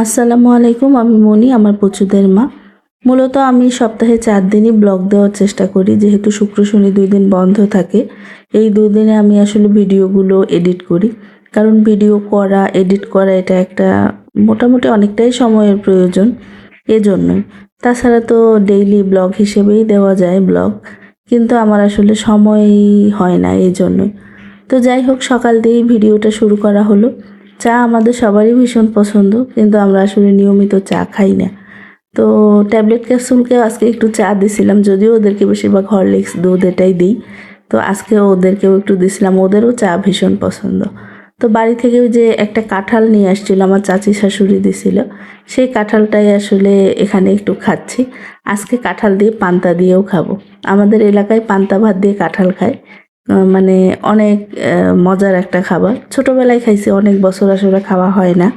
আসসালামু আলাইকুম, আমি মনি, আমার পুচুদের মা। মূলত আমি সপ্তাহে 4 দিনই ব্লগ দেওয়ার চেষ্টা করি, যেহেতু শুক্র শনি 2 দিন বন্ধ থাকে। এই 2 দিনে আমি আসলে ভিডিওগুলো এডিট করি, কারণ ভিডিও করা, এডিট করা এটা একটা মোটামুটি অনেকটাই সময়ের প্রয়োজন, এজন্যই। তাছাড়া তো ডেইলি ব্লগ হিসেবেই দেওয়া যায় ব্লগ, কিন্তু আমার আসলে সময়ই হয় না, এই জন্যই। তো যাই হোক, সকাল দিয়েই ভিডিওটা শুরু করা হলো। চা আমাদের সবারই ভীষণ পছন্দ, কিন্তু আমরা আসলে নিয়মিত চা খাই না। তো ট্যাবলেট ক্যাপসুলকেও আজকে একটু চা দিছিলাম, যদিও ওদেরকে বেশিরভাগ হরলিক্স দুধ এটাই দিই। তো আজকে ওদেরকেও একটু দিছিলাম, ওদেরও চা ভীষণ পছন্দ। তো বাড়ি থেকে ওই যে একটা কাঁঠাল নিয়ে আসছিল, আমার চাচি শাশুড়ি দিছিল, সেই কাঁঠালটাই আসলে এখানে একটু খাচ্ছি। আজকে কাঁঠাল দিয়ে পান্তা দিয়েও খাবো। আমাদের এলাকায় পান্তা ভাত দিয়ে কাঁঠাল খায়, মানে অনেক মজার একটা খাবার। ছোটোবেলায় খাইছি, অনেক বছর আসলে খাওয়া হয় না।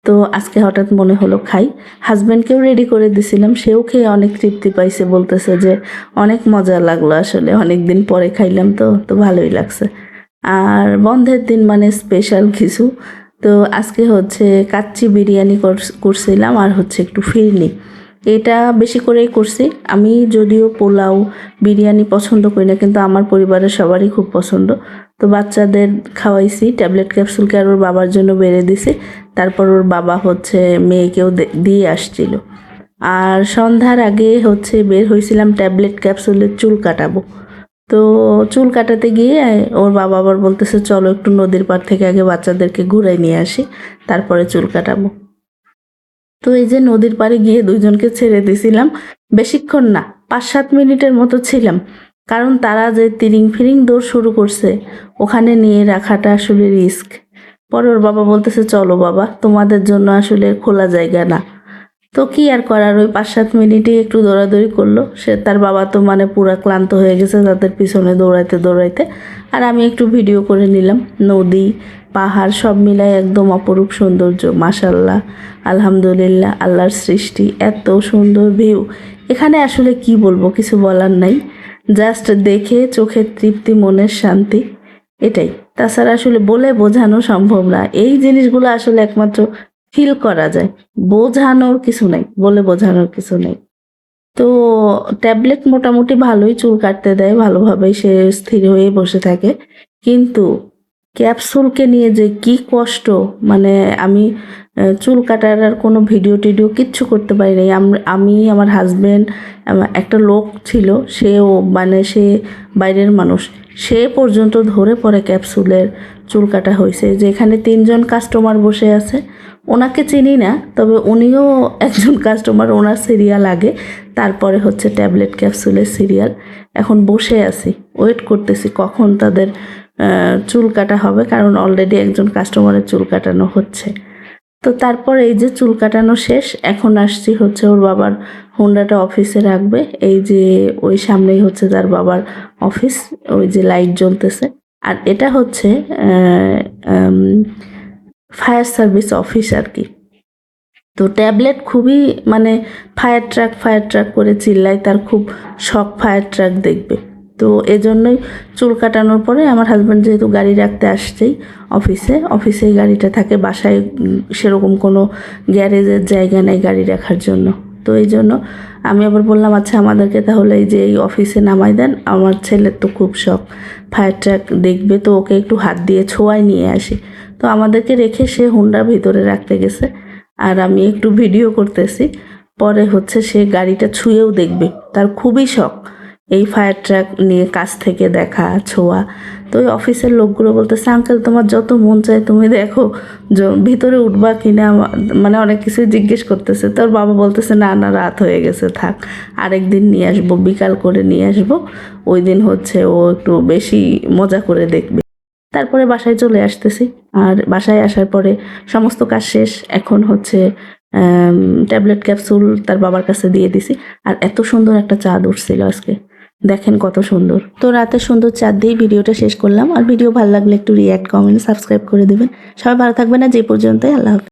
তো আজকে হঠাৎ মনে হলো খাই। হাজব্যান্ডকেও রেডি করে দিছিলাম, সেও খেয়ে অনেক তৃপ্তি পাইছে, বলতেছে যে অনেক মজা লাগলো, আসলে অনেক দিন পরে খাইলাম, তো ভালোই লাগছে। আর বন্ধের দিন মানে স্পেশাল কিছু। তো আজকে হচ্ছে কাচ্চি বিরিয়ানি করছিলাম, আর হচ্ছে একটু ফিরনি, এটা বেশি করেই করছি। আমি যদিও পোলাও বিরিয়ানি পছন্দ করি না, কিন্তু আমার পরিবারের সবারই খুব পছন্দ। তো বাচ্চাদের খাওয়াইছি, ট্যাবলেট ক্যাপসুলকে আর ওর বাবার জন্য বেড়ে দিছি। তারপর ওর বাবা হচ্ছে মেয়েকেও দিয়ে আসছিল। আর সন্ধ্যার আগে হচ্ছে বের হয়েছিলাম ট্যাবলেট ক্যাপসুলের চুল কাটাবো। তো চুল কাটাতে গিয়ে ওর বাবা আবার বলতেছে চলো একটু নদীর পাড় থেকে আগে বাচ্চাদেরকে ঘুরাই নিয়ে আসি, তারপরে চুল কাটাবো। তো এই যে নদীর পাড়ে গিয়ে দুইজনকে ছেড়ে দিছিলাম, বেশিক্ষণ না, 5-7 মিনিটের মতো ছিলাম। কারণ তারা যে তিরিং ফিরিং দৌড় শুরু করছে, ওখানে নিয়ে রাখাটা আসলে রিস্ক। পরে ওর বাবা বলতেছে চলো বাবা, তোমাদের জন্য আসলে খোলা জায়গা না। তো কি আর করার, ওই 5-7 মিনিটই একটু দৌড়াদৌড়ি করলো। সে তার বাবা তো মানে পুরা ক্লান্ত হয়ে গেছে তাদের পিছনে দৌড়াইতে দৌড়াইতে। আর আমি একটু ভিডিও করে নিলাম। নদী, পাহাড় সব মিলাই একদম অপরূপ সৌন্দর্য, মাশাল্লাহ, আলহামদুলিল্লাহ, আল্লাহর সৃষ্টি, এত সুন্দর ভিউ। এখানে আসলে কি বলবো, কিছু বলার নাই। জাস্ট দেখে চোখের তৃপ্তি, মনের শান্তি, এটাই। তাছাড়া আসলে বলে বোঝানো সম্ভব না, এই জিনিসগুলো আসলে একমাত্র ফিল করা যায়। বোঝানোর কিছু নাই, বলে বোঝানোর কিছু নেই। তো ট্যাবলেট মোটামুটি ভালোই চুল কাটতে দেয়, ভালোভাবেই সে স্থির হয়ে বসে থাকে। কিন্তু ক্যাপসুলকে নিয়ে যে কি কষ্ট, মানে আমি চুল কাটার আর কোনো ভিডিও টিডিও কিচ্ছু করতে পারি নাই। আমি আমার হাজবেন্ড, একটা লোক ছিল, সেও মানে সে বাইরের মানুষ, সে পর্যন্ত ধরে পড়ে ক্যাপসুলের চুল কাটা হয়েছে। যে এখানে 3জন কাস্টমার বসে আছে, ওনাকে চিনি না, তবে উনিও একজন কাস্টমার, ওনার সিরিয়াল আগে, তারপরে হচ্ছে ট্যাবলেট ক্যাপসুলের সিরিয়াল। এখন বসে আছি, ওয়েট করতেছি কখন তাদের চুল কাটা হবে, কারণ অলরেডি একজন কাস্টমারের চুল কাটানো হচ্ছে। তো তারপর এই যে চুল কাটানো শেষ, এখন আসছি হচ্ছে ওর বাবার হোন্ডাটা অফিসে রাখবে। এই যে ওই সামনেই হচ্ছে তার বাবার অফিস, ওই যে লাইট জ্বলতেছে। আর এটা হচ্ছে ফায়ার সার্ভিস অফিস আর কি। তো ট্যাবলেট খুবই মানে ফায়ার ট্রাক করে চিল্লায়, তার খুব শখ ফায়ার ট্রাক দেখবে। তো এজন্যই চুল কাটানোর পরে আমার হাজব্যান্ড যেহেতু গাড়ি রাখতে আসছেই অফিসেই গাড়িটা থাকে, বাসায় সেরকম কোনো গ্যারেজের জায়গা নেই গাড়ি রাখার জন্য। তো এই জন্য আমি আবার বললাম আচ্ছা আমাদেরকে তাহলে এই যে এই অফিসে নামাই দেন, আমার ছেলের তো খুব শখ ফায়ার ট্রাক দেখবে, তো ওকে একটু হাত দিয়ে ছোঁয়ায় নিয়ে আসি। তো আমাদেরকে রেখে সে হুন্ডার ভিতরে রাখতে গেছে, আর আমি একটু ভিডিও করতেছি। পরে হচ্ছে সে গাড়িটা ছুঁয়েও দেখবে, তার খুবই শখ এই ফায়ার ট্রাক নিয়ে কাছ থেকে দেখা, ছোঁয়া। তো ওই অফিসের লোকগুলো বলতেছে আঙ্কেল তোমার যত মন চায় তুমি দেখো, ভিতরে উঠবা কিনা, মানে অনেক কিছুই জিজ্ঞেস করতেছে। তোর বাবা বলতেছে না না, রাত হয়ে গেছে, থাক, আরেকদিন নিয়ে আসবো, বিকাল করে নিয়ে আসবো, ওই দিন হচ্ছে ও একটু বেশি মজা করে দেখবে। তারপরে বাসায় চলে আসতেছি। আর বাসায় আসার পরে সমস্ত কাজ শেষ, এখন হচ্ছে ট্যাবলেট ক্যাপসুল তার বাবার কাছে দিয়ে দিছি। আর এত সুন্দর একটা চাঁদ উঠছিল আজকে, দেখেন কত সুন্দর। তো রাতে সুন্দর চাঁদ দিয়ে ভিডিওটা শেষ করলাম। আর ভিডিও ভালো লাগলে একটু রিয়াক্ট, কমেন্ট, সাবস্ক্রাইব করে দেবেন। সবাই ভালো থাকবেন, না যে পর্যন্তই, আল্লাহ হাফেজ।